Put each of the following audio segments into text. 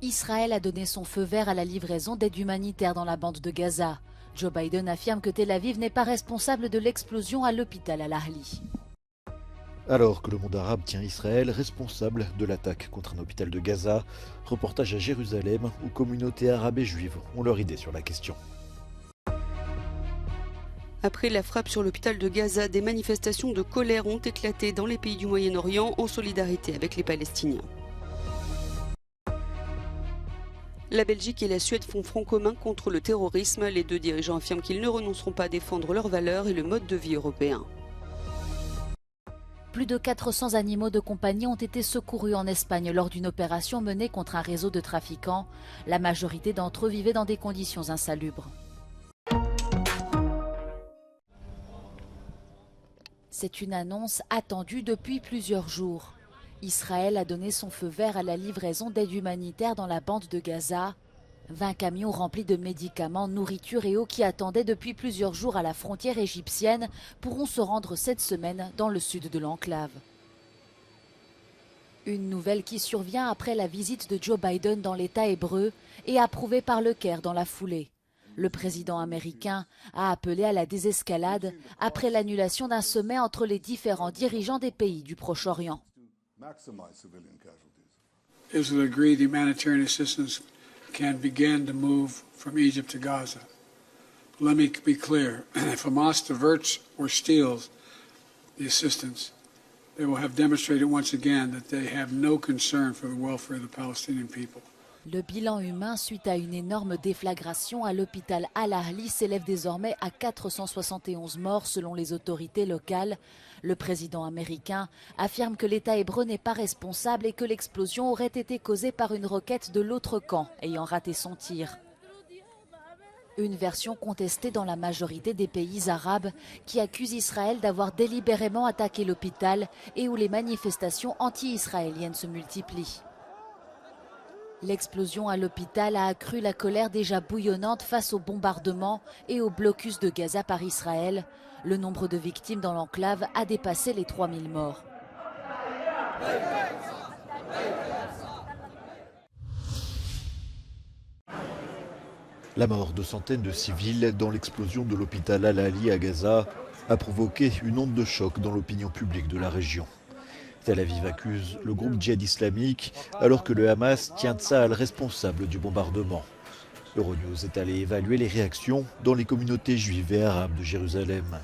Israël a donné son feu vert à la livraison d'aide humanitaire dans la bande de Gaza. Joe Biden affirme que Tel Aviv n'est pas responsable de l'explosion à l'hôpital Al-Ahli. Alors que le monde arabe tient Israël responsable de l'attaque contre un hôpital de Gaza, reportage à Jérusalem où communautés arabes et juives ont leur idée sur la question. Après la frappe sur l'hôpital de Gaza, des manifestations de colère ont éclaté dans les pays du Moyen-Orient en solidarité avec les Palestiniens. La Belgique et la Suède font front commun contre le terrorisme. Les deux dirigeants affirment qu'ils ne renonceront pas à défendre leurs valeurs et le mode de vie européen. Plus de 400 animaux de compagnie ont été secourus en Espagne lors d'une opération menée contre un réseau de trafiquants. La majorité d'entre eux vivaient dans des conditions insalubres. C'est une annonce attendue depuis plusieurs jours. Israël a donné son feu vert à la livraison d'aide humanitaire dans la bande de Gaza. 20 camions remplis de médicaments, nourriture et eau qui attendaient depuis plusieurs jours à la frontière égyptienne pourront se rendre cette semaine dans le sud de l'enclave. Une nouvelle qui survient après la visite de Joe Biden dans l'État hébreu et approuvée par le Caire dans la foulée. Le président américain a appelé à la désescalade après l'annulation d'un sommet entre les différents dirigeants des pays du Proche-Orient. Israel agreed the humanitarian assistance can begin to move from Egypt to Gaza. Let me be clear, if Hamas diverts or steals the assistance, they will have demonstrated once again that they have no concern for the welfare of the Palestinian people. Le bilan humain suite à une énorme déflagration à l'hôpital Al-Ahli s'élève désormais à 471 morts selon les autorités locales. Le président américain affirme que l'État hébreu n'est pas responsable et que l'explosion aurait été causée par une roquette de l'autre camp ayant raté son tir. Une version contestée dans la majorité des pays arabes qui accusent Israël d'avoir délibérément attaqué l'hôpital et où les manifestations anti-israéliennes se multiplient. L'explosion à l'hôpital a accru la colère déjà bouillonnante face aux bombardements et au blocus de Gaza par Israël. Le nombre de victimes dans l'enclave a dépassé les 3000 morts. La mort de centaines de civils dans l'explosion de l'hôpital Al-Ahli à Gaza a provoqué une onde de choc dans l'opinion publique de la région. Tel Aviv accuse le groupe djihad islamique alors que le Hamas tient Tsahal responsable du bombardement. Euronews est allé évaluer les réactions dans les communautés juives et arabes de Jérusalem.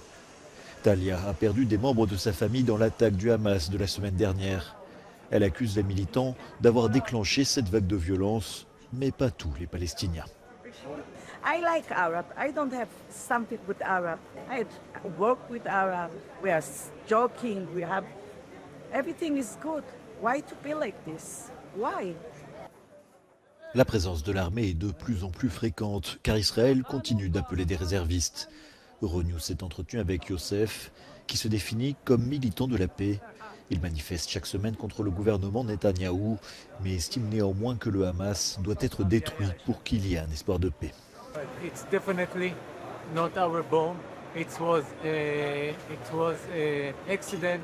Talia a perdu des membres de sa famille dans l'attaque du Hamas de la semaine dernière. Elle accuse les militants d'avoir déclenché cette vague de violence, mais pas tous les Palestiniens. I like Arab. I don't have something with Arab. I work with Arab. We are joking. We have everything is good. Why to be like this? Why? La présence de l'armée est de plus en plus fréquente, car Israël continue d'appeler des réservistes. Euronews s'est entretenu avec Youssef, qui se définit comme militant de la paix. Il manifeste chaque semaine contre le gouvernement Netanyahou, mais estime néanmoins que le Hamas doit être détruit pour qu'il y ait un espoir de paix. It's definitely not our bomb. It was an accident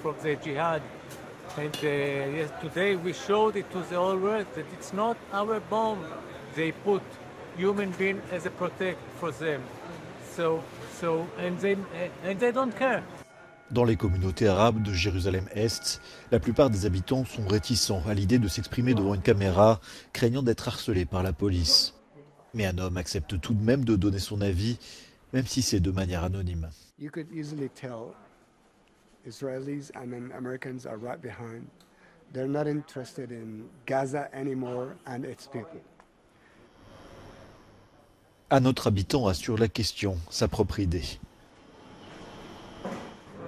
from the jihad. And yes, today we showed it to the whole world that it's not our bomb. They put human being as a protect for them. And they don't care. Dans les communautés arabes de Jérusalem-Est, la plupart des habitants sont réticents à l'idée de s'exprimer devant une caméra, craignant d'être harcelés par la police. Mais un homme accepte tout de même de donner son avis, même si c'est de manière anonyme. You could easily tell Israelis and then Americans are right behind. They're not interested in Gaza anymore and its people. Un autre habitant a sur la question sa propre idée.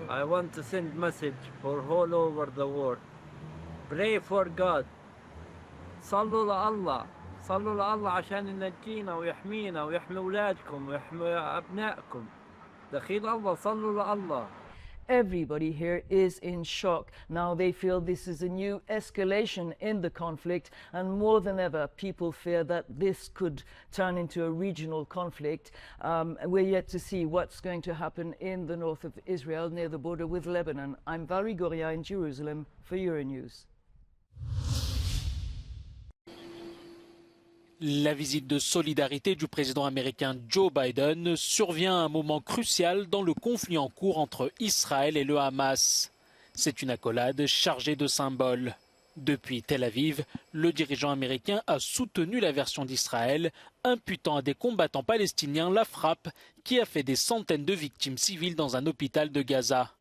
I want to send message for all over the world. Pray for God. صلوا لله. صلوا لله عشان ينجينا ويحمينا ويحمي أولادكم ويحمي أبنائكم. دخيل الله صلوا لله. Everybody here is in shock. Now they feel this is a new escalation in the conflict, and more than ever, people fear that this could turn into a regional conflict. We're yet to see what's going to happen in the north of Israel, near the border with Lebanon. I'm Valerie Goria in Jerusalem for Euronews. La visite de solidarité du président américain Joe Biden survient à un moment crucial dans le conflit en cours entre Israël et le Hamas. C'est une accolade chargée de symboles. Depuis Tel Aviv, le dirigeant américain a soutenu la version d'Israël, imputant à des combattants palestiniens la frappe qui a fait des centaines de victimes civiles dans un hôpital de Gaza.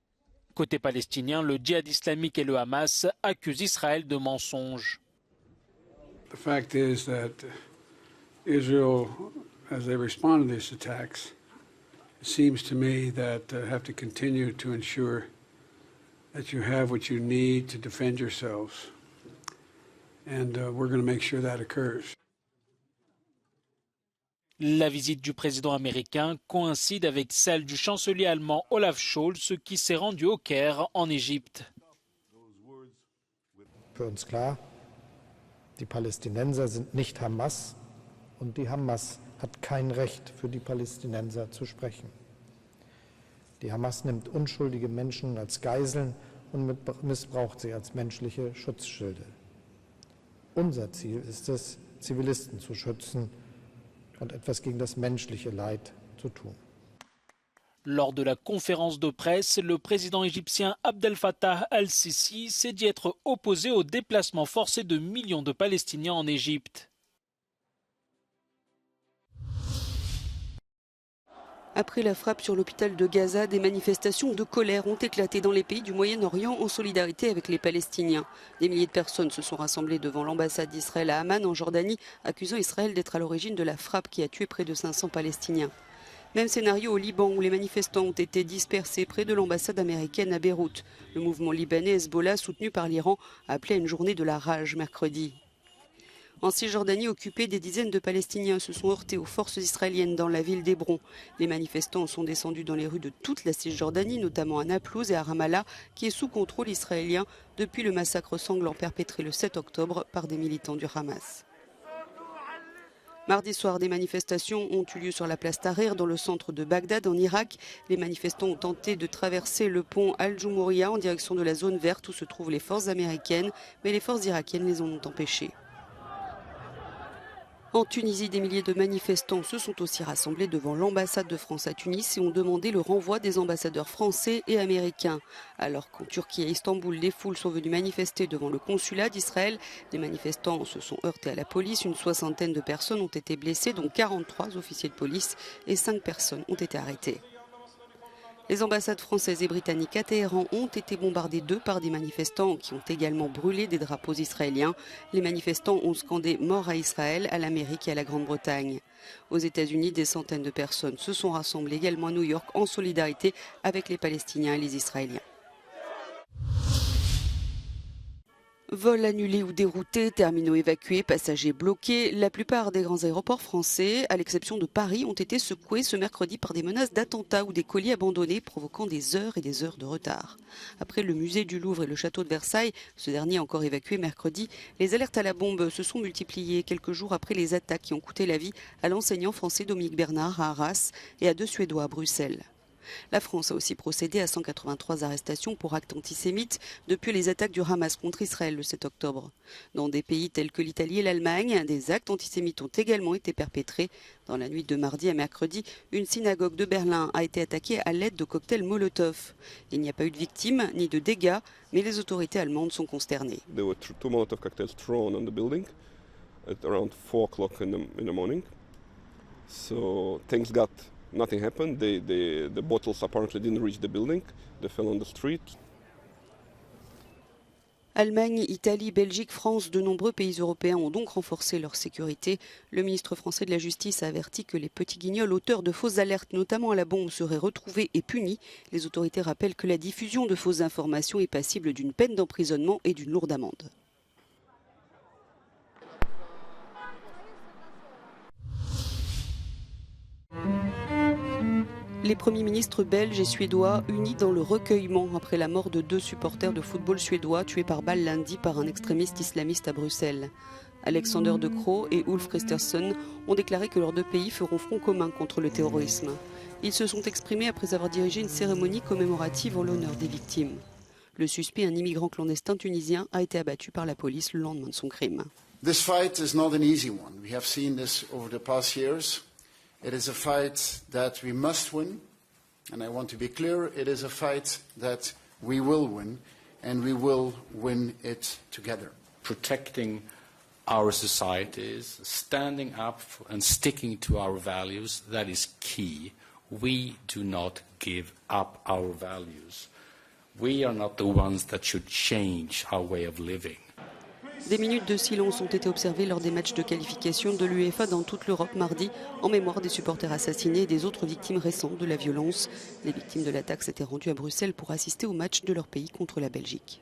Côté palestinien, le djihad islamique et le Hamas accusent Israël de mensonges. The fact is that Israel, as they respond to these attacks, it seems to me that have to continue to ensure that you have what you need to defend yourselves. And we're going to make sure that occurs. La visite du président américain coïncide avec celle du chancelier allemand Olaf Scholz qui s'est rendu au Caire en Égypte. Für uns klar, die Palästinenser sind nicht Hamas und die Hamas hat kein Recht für die Palästinenser zu sprechen. Die Hamas nimmt unschuldige Menschen als Geiseln und missbraucht sie als menschliche Schutzschilde. Unser Ziel ist es, Zivilisten zu schützen und etwas gegen das menschliche Leid zu tun. Lors de la conférence de presse, le président égyptien Abdel Fattah al-Sisi s'est dit être opposé au déplacement forcé de millions de Palestiniens en Égypte. Après la frappe sur l'hôpital de Gaza, des manifestations de colère ont éclaté dans les pays du Moyen-Orient en solidarité avec les Palestiniens. Des milliers de personnes se sont rassemblées devant l'ambassade d'Israël à Amman en Jordanie, accusant Israël d'être à l'origine de la frappe qui a tué près de 500 Palestiniens. Même scénario au Liban où les manifestants ont été dispersés près de l'ambassade américaine à Beyrouth. Le mouvement libanais Hezbollah, soutenu par l'Iran, a appelé à une journée de la rage mercredi. En Cisjordanie occupée, des dizaines de Palestiniens se sont heurtés aux forces israéliennes dans la ville d'Hébron. Les manifestants sont descendus dans les rues de toute la Cisjordanie, notamment à Naplouse et à Ramallah, qui est sous contrôle israélien depuis le massacre sanglant perpétré le 7 octobre par des militants du Hamas. Mardi soir, des manifestations ont eu lieu sur la place Tahrir dans le centre de Bagdad en Irak. Les manifestants ont tenté de traverser le pont Al-Jumouria en direction de la zone verte où se trouvent les forces américaines, mais les forces irakiennes les en ont empêchés. En Tunisie, des milliers de manifestants se sont aussi rassemblés devant l'ambassade de France à Tunis et ont demandé le renvoi des ambassadeurs français et américains. Alors qu'en Turquie et à Istanbul, les foules sont venues manifester devant le consulat d'Israël. Les manifestants se sont heurtés à la police. Une soixantaine de personnes ont été blessées, dont 43 officiers de police, et 5 personnes ont été arrêtées. Les ambassades françaises et britanniques à Téhéran ont été bombardées par des manifestants qui ont également brûlé des drapeaux israéliens. Les manifestants ont scandé « Mort à Israël », à l'Amérique et à la Grande-Bretagne. Aux États-Unis, des centaines de personnes se sont rassemblées également à New York en solidarité avec les Palestiniens et les Israéliens. Vols annulés ou déroutés, terminaux évacués, passagers bloqués. La plupart des grands aéroports français, à l'exception de Paris, ont été secoués ce mercredi par des menaces d'attentats ou des colis abandonnés, provoquant des heures et des heures de retard. Après le musée du Louvre et le château de Versailles, ce dernier encore évacué mercredi, les alertes à la bombe se sont multipliées quelques jours après les attaques qui ont coûté la vie à l'enseignant français Dominique Bernard à Arras et à 2 Suédois à Bruxelles. La France a aussi procédé à 183 arrestations pour actes antisémites depuis les attaques du Hamas contre Israël le 7 octobre. Dans des pays tels que l'Italie et l'Allemagne, des actes antisémites ont également été perpétrés. Dans la nuit de mardi à mercredi, une synagogue de Berlin a été attaquée à l'aide de cocktails Molotov. Il n'y a pas eu de victimes ni de dégâts, mais les autorités allemandes sont consternées. There were 2 Molotov cocktails thrown on the building at around 4 o'clock in the morning. So things got... Nothing happened. The bottles apparently didn't reach the building. They fell on the street. Allemagne, Italie, Belgique, France, de nombreux pays européens ont donc renforcé leur sécurité. Le ministre français de la Justice a averti que les petits guignols auteurs de fausses alertes, notamment à la bombe, seraient retrouvés et punis. Les autorités rappellent que la diffusion de fausses informations est passible d'une peine d'emprisonnement et d'une lourde amende. Les premiers ministres belges et suédois unis dans le recueillement après la mort de 2 supporters de football suédois tués par balle lundi par un extrémiste islamiste à Bruxelles. Alexander De Croo et Ulf Kristersson ont déclaré que leurs 2 pays feront front commun contre le terrorisme. Ils se sont exprimés après avoir dirigé une cérémonie commémorative en l'honneur des victimes. Le suspect, un immigrant clandestin tunisien, a été abattu par la police le lendemain de son crime. This fight is not an easy one. We have seen this over the past years. It is a fight that we must win, and I want to be clear, it is a fight that we will win, and we will win it together. Protecting our societies, standing up and sticking to our values, that is key. We do not give up our values. We are not the ones that should change our way of living. Des minutes de silence ont été observées lors des matchs de qualification de l'UEFA dans toute l'Europe mardi, en mémoire des supporters assassinés et des autres victimes récentes de la violence. Les victimes de l'attaque s'étaient rendues à Bruxelles pour assister au match de leur pays contre la Belgique.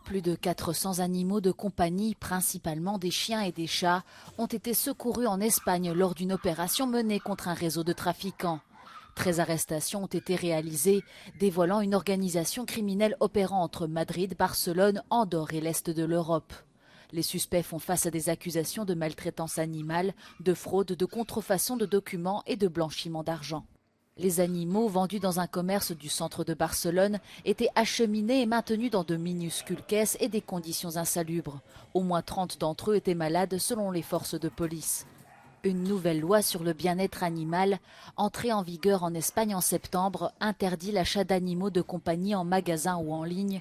Plus de 400 animaux de compagnie, principalement des chiens et des chats, ont été secourus en Espagne lors d'une opération menée contre un réseau de trafiquants. 13 arrestations ont été réalisées, dévoilant une organisation criminelle opérant entre Madrid, Barcelone, Andorre et l'Est de l'Europe. Les suspects font face à des accusations de maltraitance animale, de fraude, de contrefaçon de documents et de blanchiment d'argent. Les animaux vendus dans un commerce du centre de Barcelone étaient acheminés et maintenus dans de minuscules caisses et des conditions insalubres. Au moins 30 d'entre eux étaient malades selon les forces de police. Une nouvelle loi sur le bien-être animal, entrée en vigueur en Espagne en septembre, interdit l'achat d'animaux de compagnie en magasin ou en ligne.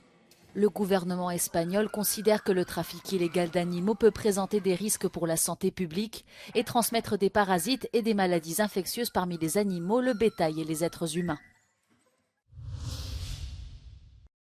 Le gouvernement espagnol considère que le trafic illégal d'animaux peut présenter des risques pour la santé publique et transmettre des parasites et des maladies infectieuses parmi les animaux, le bétail et les êtres humains.